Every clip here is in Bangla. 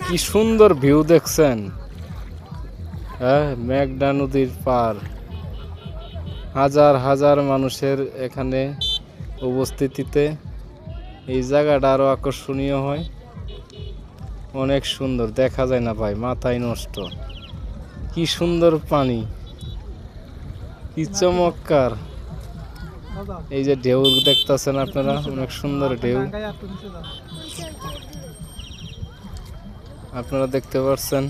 কি সুন্দর ভিউ দেখছেন। হ্যাঁ, মেঘনা নদীর পার, হাজার হাজার মানুষের এখানে উপস্থিতিতে এই জায়গাটা আরো আকর্ষণীয় হয়। অনেক সুন্দর, দেখা যায় না ভাই, মাথায় নষ্ট। কি সুন্দর পানি, কি চমৎকার। এই যে ঢেউ দেখতেছেন আপনারা, অনেক সুন্দর ঢেউ আপনারা দেখতে পাচ্ছেন।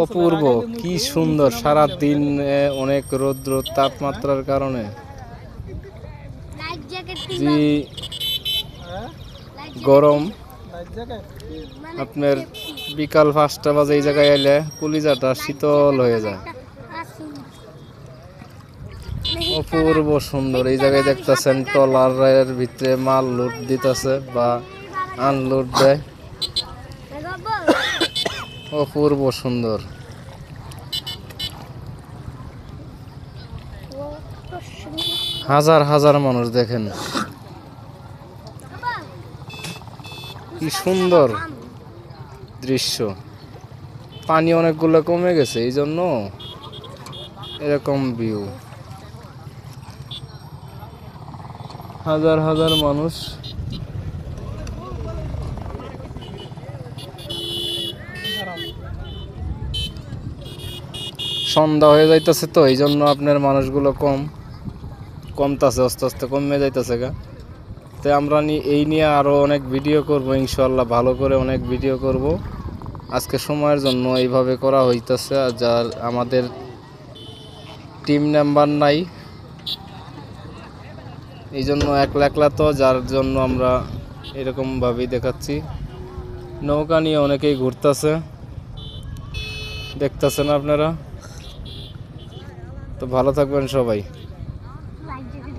অপূর্ব, কি সুন্দর। সারা দিন অনেক রৌদ্র তাপমাত্রার কারণে যে গরম, আপনার বিকাল 5টা বাজে এই জায়গায় এলে কলিজাটা শীতল হয়ে যায়। অপূর্ব সুন্দর। এই জায়গায় দেখতেছেন ট্রলারের ভিতরে মাল লোড দিতেছে বা আনলোড দেয়। অপূর্ব সুন্দর। হাজার হাজার মানুষ দেখেন, কি সুন্দর দৃশ্য। পানি অনেকগুলো কমে গেছে, এই জন্য এরকম ভিউ। হাজার হাজার মানুষ। সন্ধ্যা হয়ে যাইতেছে তো, এই জন্য আপনার মানুষগুলো কমতাছে, আস্তে আস্তে কমে যাইতেছে গা। তো আমরা এই নিয়ে আরো অনেক ভিডিও করব ইনশাআল্লাহ, ভালো করে অনেক ভিডিও করব। আজকে সময়ের জন্য এইভাবে করা হইতেছে। আর যার আমাদের টিম মেম্বার নাই, এই জন্য একলা একলা, তো যার জন্য আমরা এরকম ভাবেই দেখাচ্ছি। নৌকা নিয়ে অনেকেই ঘুরতেছে, দেখতেছেন আপনারা। তো ভালো থাকবেন সবাই।